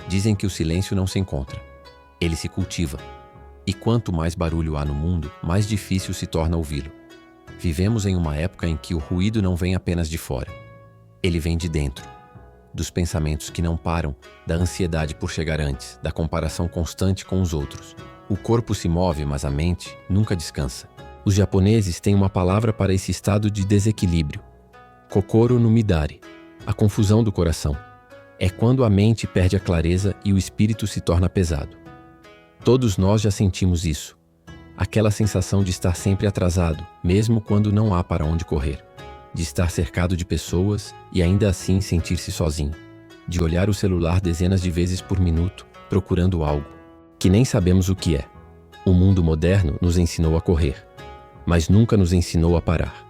Dizem que o silêncio não se encontra. Ele se cultiva. E quanto mais barulho há no mundo, mais difícil se torna ouvi-lo. Vivemos em uma época em que o ruído não vem apenas de fora. Ele vem de dentro. Dos pensamentos que não param, da ansiedade por chegar antes, da comparação constante com os outros. O corpo se move, mas a mente nunca descansa. Os japoneses têm uma palavra para esse estado de desequilíbrio. Kokoro no midari, a confusão do coração. É quando a mente perde a clareza e o espírito se torna pesado. Todos nós já sentimos isso. Aquela sensação de estar sempre atrasado, mesmo quando não há para onde correr. De estar cercado de pessoas e ainda assim sentir-se sozinho. De olhar o celular dezenas de vezes por minuto, procurando algo, que nem sabemos o que é. O mundo moderno nos ensinou a correr, mas nunca nos ensinou a parar.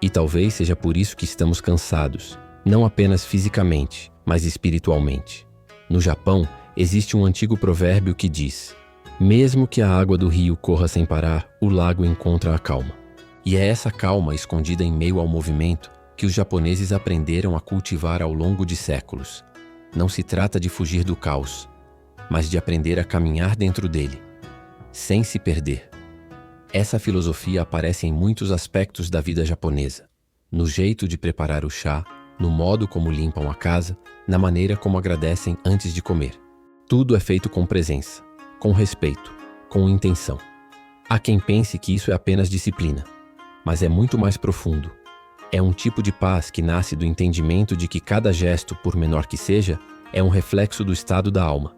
E talvez seja por isso que estamos cansados, não apenas fisicamente, mas espiritualmente. No Japão, existe um antigo provérbio que diz: mesmo que a água do rio corra sem parar, o lago encontra a calma. E é essa calma escondida em meio ao movimento que os japoneses aprenderam a cultivar ao longo de séculos. Não se trata de fugir do caos, mas de aprender a caminhar dentro dele, sem se perder. Essa filosofia aparece em muitos aspectos da vida japonesa. No jeito de preparar o chá, no modo como limpam a casa, na maneira como agradecem antes de comer. Tudo é feito com presença, com respeito, com intenção. Há quem pense que isso é apenas disciplina, mas é muito mais profundo. É um tipo de paz que nasce do entendimento de que cada gesto, por menor que seja, é um reflexo do estado da alma.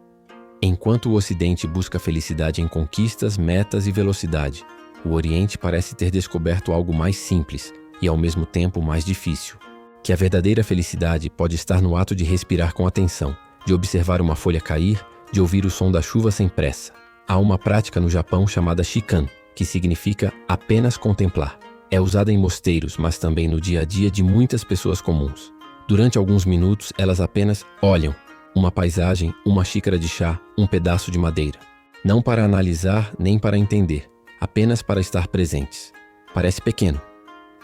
Enquanto o Ocidente busca felicidade em conquistas, metas e velocidade, o Oriente parece ter descoberto algo mais simples e ao mesmo tempo mais difícil. Que a verdadeira felicidade pode estar no ato de respirar com atenção, de observar uma folha cair, de ouvir o som da chuva sem pressa. Há uma prática no Japão chamada shikan, que significa apenas contemplar. É usada em mosteiros, mas também no dia a dia de muitas pessoas comuns. Durante alguns minutos, elas apenas olham uma paisagem, uma xícara de chá, um pedaço de madeira. Não para analisar nem para entender, apenas para estar presentes. Parece pequeno,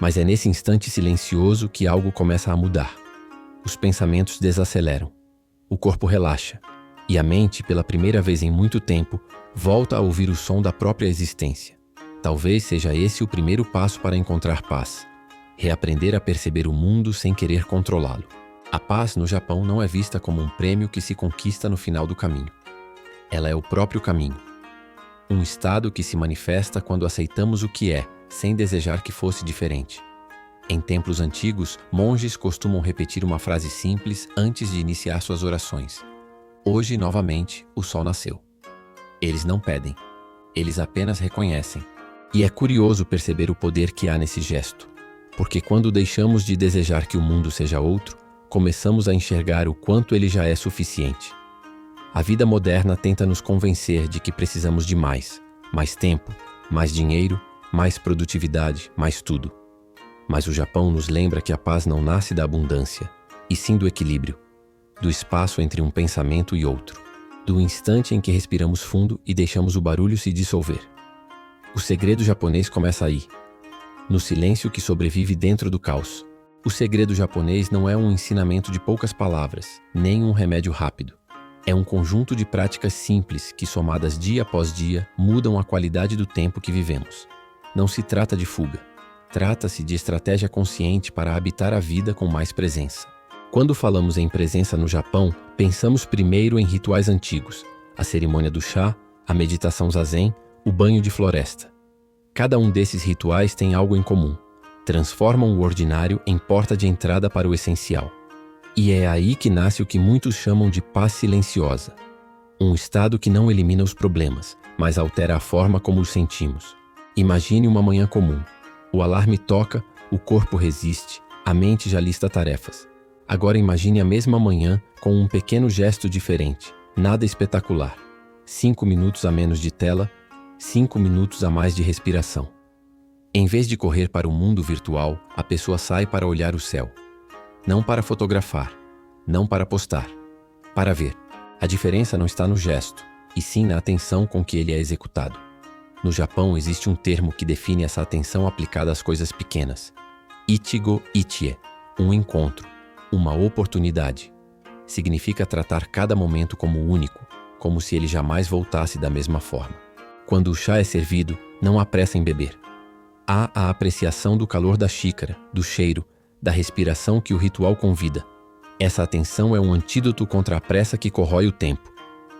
mas é nesse instante silencioso que algo começa a mudar. Os pensamentos desaceleram, o corpo relaxa, e a mente, pela primeira vez em muito tempo, volta a ouvir o som da própria existência. Talvez seja esse o primeiro passo para encontrar paz. Reaprender a perceber o mundo sem querer controlá-lo. A paz no Japão não é vista como um prêmio que se conquista no final do caminho. Ela é o próprio caminho. Um estado que se manifesta quando aceitamos o que é, sem desejar que fosse diferente. Em templos antigos, monges costumam repetir uma frase simples antes de iniciar suas orações. Hoje, novamente, o sol nasceu. Eles não pedem. Eles apenas reconhecem. E é curioso perceber o poder que há nesse gesto. Porque quando deixamos de desejar que o mundo seja outro, começamos a enxergar o quanto ele já é suficiente. A vida moderna tenta nos convencer de que precisamos de mais tempo, mais dinheiro, mais produtividade, mais tudo. Mas o Japão nos lembra que a paz não nasce da abundância, e sim do equilíbrio, do espaço entre um pensamento e outro, do instante em que respiramos fundo e deixamos o barulho se dissolver. O segredo japonês começa aí, no silêncio que sobrevive dentro do caos. O segredo japonês não é um ensinamento de poucas palavras, nem um remédio rápido. É um conjunto de práticas simples que, somadas dia após dia, mudam a qualidade do tempo que vivemos. Não se trata de fuga. Trata-se de estratégia consciente para habitar a vida com mais presença. Quando falamos em presença no Japão, pensamos primeiro em rituais antigos, a cerimônia do chá, a meditação zazen, o banho de floresta. Cada um desses rituais tem algo em comum. Transformam o ordinário em porta de entrada para o essencial. E é aí que nasce o que muitos chamam de paz silenciosa. Um estado que não elimina os problemas, mas altera a forma como os sentimos. Imagine uma manhã comum. O alarme toca, o corpo resiste, a mente já lista tarefas. Agora imagine a mesma manhã com um pequeno gesto diferente, nada espetacular. 5 minutos a menos de tela, 5 minutos a mais de respiração. Em vez de correr para o mundo virtual, a pessoa sai para olhar o céu. Não para fotografar, não para postar, para ver. A diferença não está no gesto, e sim na atenção com que ele é executado. No Japão existe um termo que define essa atenção aplicada às coisas pequenas. Ichigo Ichie, um encontro, uma oportunidade. Significa tratar cada momento como único, como se ele jamais voltasse da mesma forma. Quando o chá é servido, não há pressa em beber. Há a apreciação do calor da xícara, do cheiro, da respiração que o ritual convida. Essa atenção é um antídoto contra a pressa que corrói o tempo.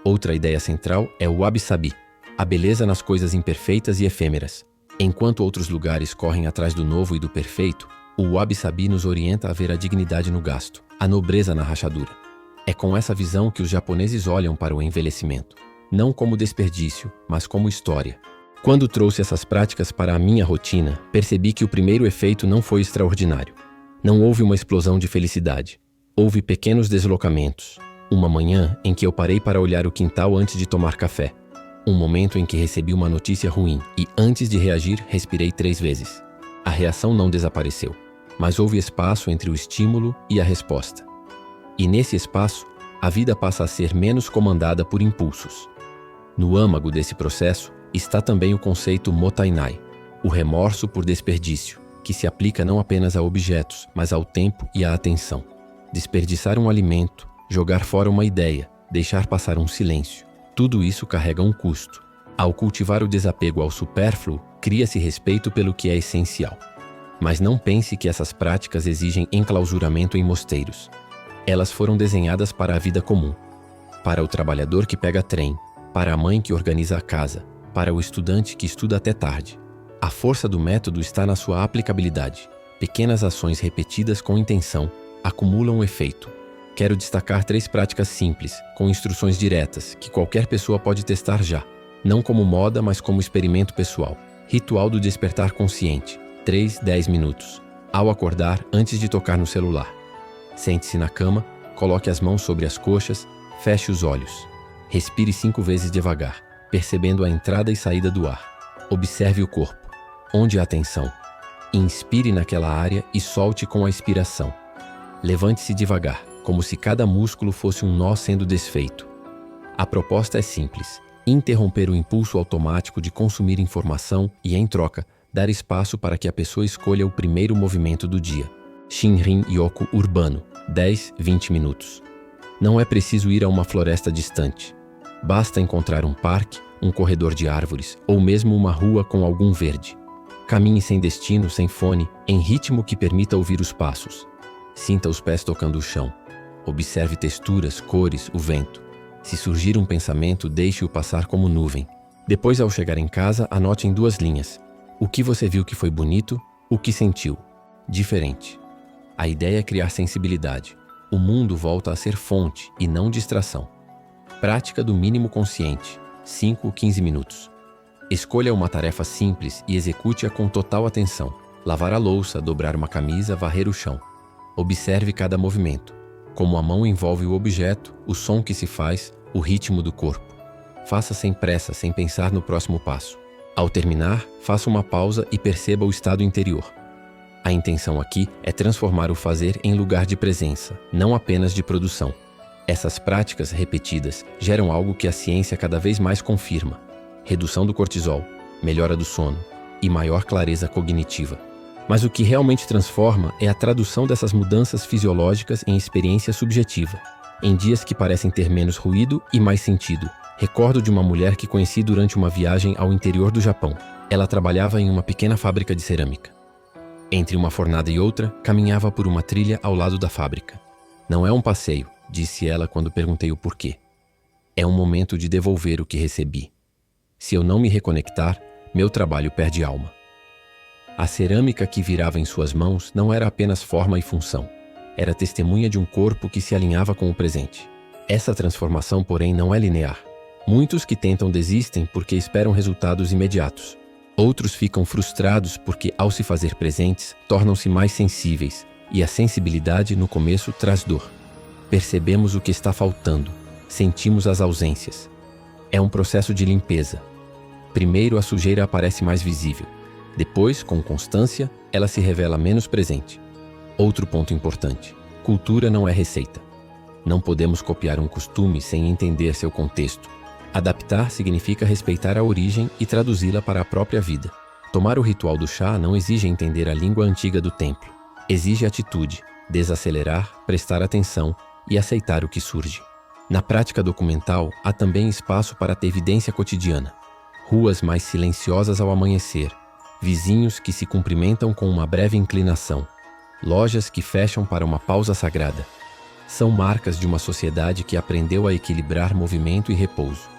Outra ideia central é o wabi-sabi, a beleza nas coisas imperfeitas e efêmeras. Enquanto outros lugares correm atrás do novo e do perfeito, o wabi-sabi nos orienta a ver a dignidade no gasto, a nobreza na rachadura. É com essa visão que os japoneses olham para o envelhecimento, não como desperdício, mas como história. Quando trouxe essas práticas para a minha rotina, percebi que o primeiro efeito não foi extraordinário. Não houve uma explosão de felicidade. Houve pequenos deslocamentos. Uma manhã em que eu parei para olhar o quintal antes de tomar café. Um momento em que recebi uma notícia ruim e, antes de reagir, respirei 3 vezes. A reação não desapareceu, mas houve espaço entre o estímulo e a resposta. E nesse espaço, a vida passa a ser menos comandada por impulsos. No âmago desse processo está também o conceito mottainai, o remorso por desperdício, que se aplica não apenas a objetos, mas ao tempo e à atenção. Desperdiçar um alimento, jogar fora uma ideia, deixar passar um silêncio, tudo isso carrega um custo. Ao cultivar o desapego ao supérfluo, cria-se respeito pelo que é essencial. Mas não pense que essas práticas exigem enclausuramento em mosteiros. Elas foram desenhadas para a vida comum, para o trabalhador que pega trem, para a mãe que organiza a casa, para o estudante que estuda até tarde. A força do método está na sua aplicabilidade. Pequenas ações repetidas com intenção acumulam efeito. Quero destacar 3 práticas simples, com instruções diretas, que qualquer pessoa pode testar já. Não como moda, mas como experimento pessoal. Ritual do despertar consciente. 3-10 minutos. Ao acordar, antes de tocar no celular. Sente-se na cama, coloque as mãos sobre as coxas, feche os olhos. Respire 5 vezes devagar, percebendo a entrada e saída do ar. Observe o corpo. Onde há tensão? Inspire naquela área e solte com a expiração. Levante-se devagar, como se cada músculo fosse um nó sendo desfeito. A proposta é simples: interromper o impulso automático de consumir informação e, em troca, dar espaço para que a pessoa escolha o primeiro movimento do dia. Shinrin Yoku urbano, 10-20 minutos. Não é preciso ir a uma floresta distante. Basta encontrar um parque, um corredor de árvores ou mesmo uma rua com algum verde. Caminhe sem destino, sem fone, em ritmo que permita ouvir os passos. Sinta os pés tocando o chão. Observe texturas, cores, o vento. Se surgir um pensamento, deixe-o passar como nuvem. Depois, ao chegar em casa, anote em 2 linhas. O que você viu que foi bonito, o que sentiu. Diferente. A ideia é criar sensibilidade. O mundo volta a ser fonte e não distração. Prática do mínimo consciente. 5-15 minutos. Escolha uma tarefa simples e execute-a com total atenção. Lavar a louça, dobrar uma camisa, varrer o chão. Observe cada movimento. Como a mão envolve o objeto, o som que se faz, o ritmo do corpo. Faça sem pressa, sem pensar no próximo passo. Ao terminar, faça uma pausa e perceba o estado interior. A intenção aqui é transformar o fazer em lugar de presença, não apenas de produção. Essas práticas repetidas geram algo que a ciência cada vez mais confirma: redução do cortisol, melhora do sono e maior clareza cognitiva. Mas o que realmente transforma é a tradução dessas mudanças fisiológicas em experiência subjetiva, em dias que parecem ter menos ruído e mais sentido. Recordo de uma mulher que conheci durante uma viagem ao interior do Japão. Ela trabalhava em uma pequena fábrica de cerâmica. Entre uma fornada e outra, caminhava por uma trilha ao lado da fábrica. Não é um passeio, disse ela quando perguntei o porquê. É um momento de devolver o que recebi. Se eu não me reconectar, meu trabalho perde alma. A cerâmica que virava em suas mãos não era apenas forma e função. Era testemunha de um corpo que se alinhava com o presente. Essa transformação, porém, não é linear. Muitos que tentam desistem porque esperam resultados imediatos. Outros ficam frustrados porque, ao se fazer presentes, tornam-se mais sensíveis, e a sensibilidade, no começo, traz dor. Percebemos o que está faltando, sentimos as ausências. É um processo de limpeza. Primeiro, a sujeira aparece mais visível. Depois, com constância, ela se revela menos presente. Outro ponto importante: cultura não é receita. Não podemos copiar um costume sem entender seu contexto. Adaptar significa respeitar a origem e traduzi-la para a própria vida. Tomar o ritual do chá não exige entender a língua antiga do templo. Exige atitude, desacelerar, prestar atenção e aceitar o que surge. Na prática documental, há também espaço para a evidência cotidiana. Ruas mais silenciosas ao amanhecer, vizinhos que se cumprimentam com uma breve inclinação, lojas que fecham para uma pausa sagrada. São marcas de uma sociedade que aprendeu a equilibrar movimento e repouso.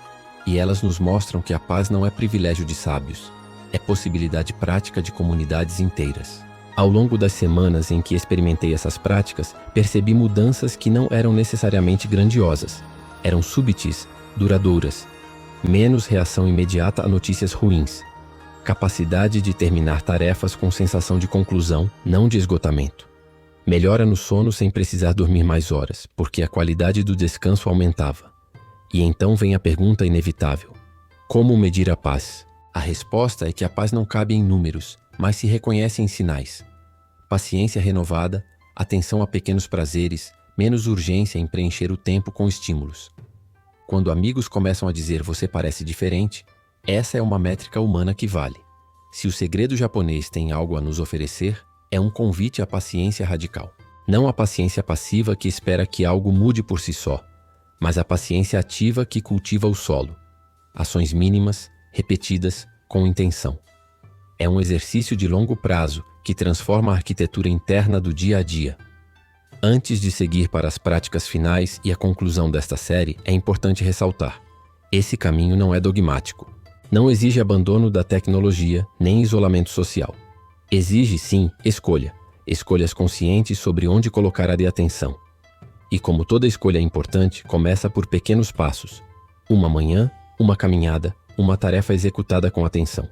E elas nos mostram que a paz não é privilégio de sábios, é possibilidade prática de comunidades inteiras. Ao longo das semanas em que experimentei essas práticas, percebi mudanças que não eram necessariamente grandiosas. Eram súbitas, duradouras. Menos reação imediata a notícias ruins. Capacidade de terminar tarefas com sensação de conclusão, não de esgotamento. Melhora no sono sem precisar dormir mais horas, porque a qualidade do descanso aumentava. E então vem a pergunta inevitável: como medir a paz? A resposta é que a paz não cabe em números, mas se reconhece em sinais. Paciência renovada, atenção a pequenos prazeres, menos urgência em preencher o tempo com estímulos. Quando amigos começam a dizer "você parece diferente", essa é uma métrica humana que vale. Se o segredo japonês tem algo a nos oferecer, é um convite à paciência radical. Não a paciência passiva que espera que algo mude por si só, mas a paciência ativa que cultiva o solo. Ações mínimas, repetidas, com intenção. É um exercício de longo prazo que transforma a arquitetura interna do dia a dia. Antes de seguir para as práticas finais e a conclusão desta série, é importante ressaltar: esse caminho não é dogmático. Não exige abandono da tecnologia, nem isolamento social. Exige, sim, escolhas conscientes sobre onde colocar a atenção. E como toda escolha é importante, começa por pequenos passos. Uma manhã, uma caminhada, uma tarefa executada com atenção.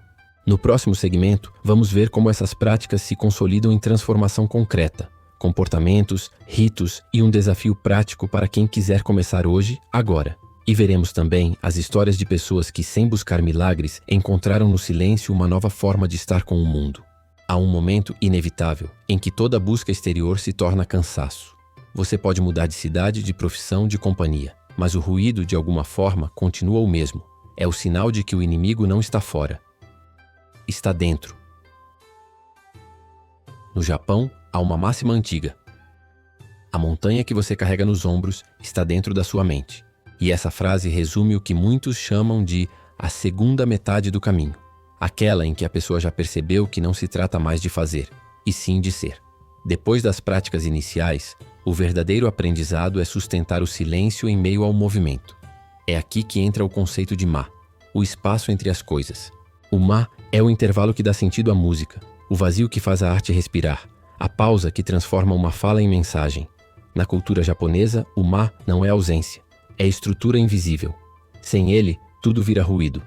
No próximo segmento, vamos ver como essas práticas se consolidam em transformação concreta, comportamentos, ritos e um desafio prático para quem quiser começar hoje, agora. E veremos também as histórias de pessoas que, sem buscar milagres, encontraram no silêncio uma nova forma de estar com o mundo. Há um momento inevitável em que toda busca exterior se torna cansaço. Você pode mudar de cidade, de profissão, de companhia, mas o ruído, de alguma forma, continua o mesmo. É o sinal de que o inimigo não está fora. Está dentro. No Japão, há uma máxima antiga: a montanha que você carrega nos ombros está dentro da sua mente. E essa frase resume o que muitos chamam de a segunda metade do caminho. Aquela em que a pessoa já percebeu que não se trata mais de fazer, e sim de ser. Depois das práticas iniciais, o verdadeiro aprendizado é sustentar o silêncio em meio ao movimento. É aqui que entra o conceito de ma, o espaço entre as coisas. O ma é o intervalo que dá sentido à música, o vazio que faz a arte respirar, a pausa que transforma uma fala em mensagem. Na cultura japonesa, o ma não é ausência, é estrutura invisível. Sem ele, tudo vira ruído.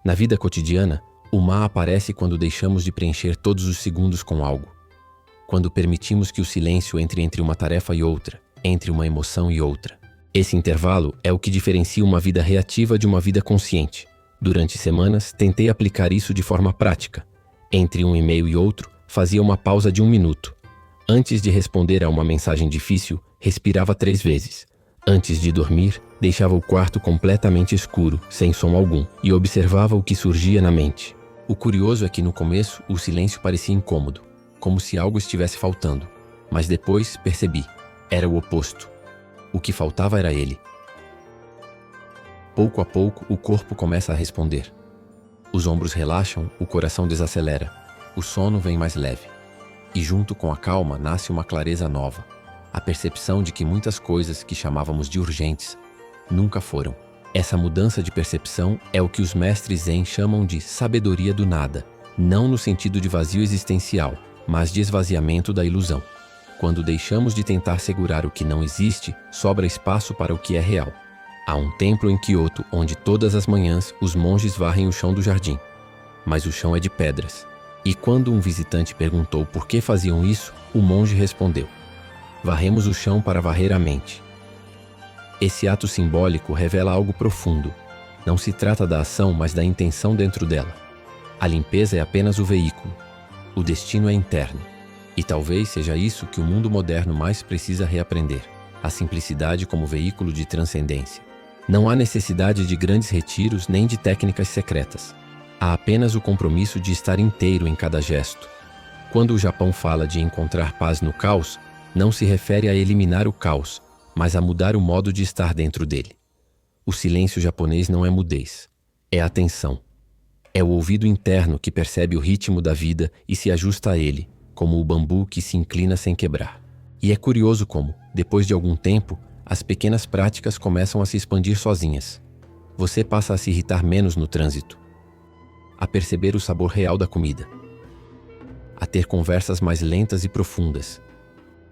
Na vida cotidiana, o ma aparece quando deixamos de preencher todos os segundos com algo. Quando permitimos que o silêncio entre uma tarefa e outra, entre uma emoção e outra. Esse intervalo é o que diferencia uma vida reativa de uma vida consciente. Durante semanas, tentei aplicar isso de forma prática. Entre um e-mail e outro, fazia uma pausa de 1 minuto. Antes de responder a uma mensagem difícil, respirava 3 vezes. Antes de dormir, deixava o quarto completamente escuro, sem som algum, e observava o que surgia na mente. O curioso é que no começo o silêncio parecia incômodo, como se algo estivesse faltando. Mas depois percebi, era o oposto. O que faltava era ele. Pouco a pouco o corpo começa a responder. Os ombros relaxam, o coração desacelera, o sono vem mais leve. E junto com a calma nasce uma clareza nova. A percepção de que muitas coisas que chamávamos de urgentes nunca foram. Essa mudança de percepção é o que os mestres Zen chamam de sabedoria do nada, não no sentido de vazio existencial, mas de esvaziamento da ilusão. Quando deixamos de tentar segurar o que não existe, sobra espaço para o que é real. Há um templo em Kyoto onde todas as manhãs os monges varrem o chão do jardim, mas o chão é de pedras. E quando um visitante perguntou por que faziam isso, o monge respondeu: "Varremos o chão para varrer a mente." Esse ato simbólico revela algo profundo. Não se trata da ação, mas da intenção dentro dela. A limpeza é apenas o veículo. O destino é interno. E talvez seja isso que o mundo moderno mais precisa reaprender: a simplicidade como veículo de transcendência. Não há necessidade de grandes retiros nem de técnicas secretas. Há apenas o compromisso de estar inteiro em cada gesto. Quando o Japão fala de encontrar paz no caos, não se refere a eliminar o caos, mas a mudar o modo de estar dentro dele. O silêncio japonês não é mudez, é atenção. É o ouvido interno que percebe o ritmo da vida e se ajusta a ele, como o bambu que se inclina sem quebrar. E é curioso como, depois de algum tempo, as pequenas práticas começam a se expandir sozinhas. Você passa a se irritar menos no trânsito, a perceber o sabor real da comida, a ter conversas mais lentas e profundas,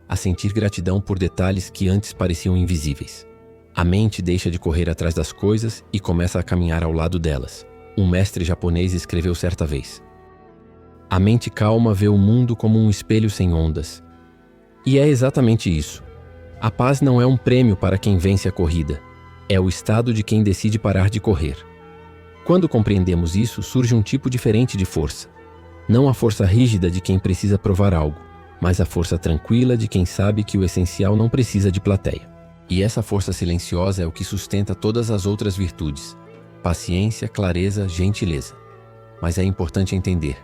a sentir gratidão por detalhes que antes pareciam invisíveis. A mente deixa de correr atrás das coisas e começa a caminhar ao lado delas. Um mestre japonês escreveu certa vez: a mente calma vê o mundo como um espelho sem ondas. E é exatamente isso. A paz não é um prêmio para quem vence a corrida, é o estado de quem decide parar de correr. Quando compreendemos isso, surge um tipo diferente de força. Não a força rígida de quem precisa provar algo, mas a força tranquila de quem sabe que o essencial não precisa de plateia. E essa força silenciosa é o que sustenta todas as outras virtudes: paciência, clareza, gentileza. Mas é importante entender: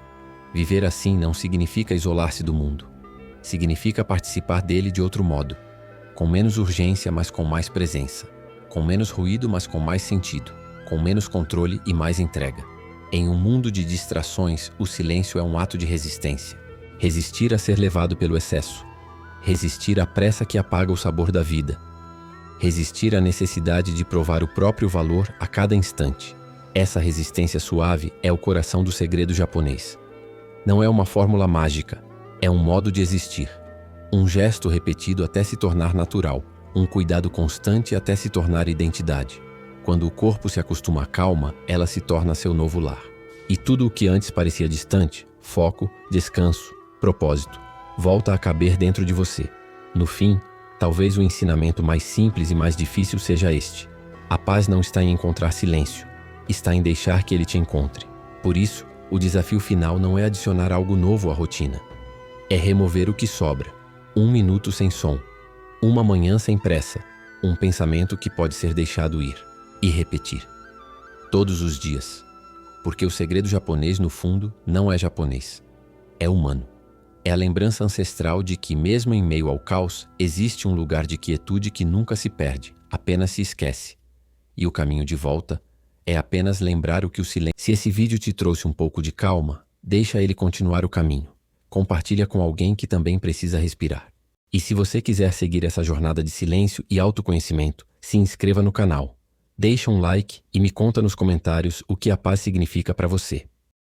viver assim não significa isolar-se do mundo. Significa participar dele de outro modo, com menos urgência, mas com mais presença, com menos ruído, mas com mais sentido, com menos controle e mais entrega. Em um mundo de distrações, o silêncio é um ato de resistência. Resistir a ser levado pelo excesso. Resistir à pressa que apaga o sabor da vida. Resistir à necessidade de provar o próprio valor a cada instante. Essa resistência suave é o coração do segredo japonês. Não é uma fórmula mágica, é um modo de existir. Um gesto repetido até se tornar natural, um cuidado constante até se tornar identidade. Quando o corpo se acostuma à calma, ela se torna seu novo lar. E tudo o que antes parecia distante, foco, descanso, propósito, volta a caber dentro de você. No fim, talvez o ensinamento mais simples e mais difícil seja este: a paz não está em encontrar silêncio, está em deixar que ele te encontre. Por isso, o desafio final não é adicionar algo novo à rotina. É remover o que sobra. 1 minuto sem som, uma manhã sem pressa, um pensamento que pode ser deixado ir. E repetir. Todos os dias. Porque o segredo japonês, no fundo, não é japonês. É humano. É a lembrança ancestral de que, mesmo em meio ao caos, existe um lugar de quietude que nunca se perde, apenas se esquece. E o caminho de volta é apenas lembrar o que o silêncio... Se esse vídeo te trouxe um pouco de calma, deixa ele continuar o caminho. Compartilha com alguém que também precisa respirar. E se você quiser seguir essa jornada de silêncio e autoconhecimento, se inscreva no canal. Deixa um like e me conta nos comentários o que a paz significa para você.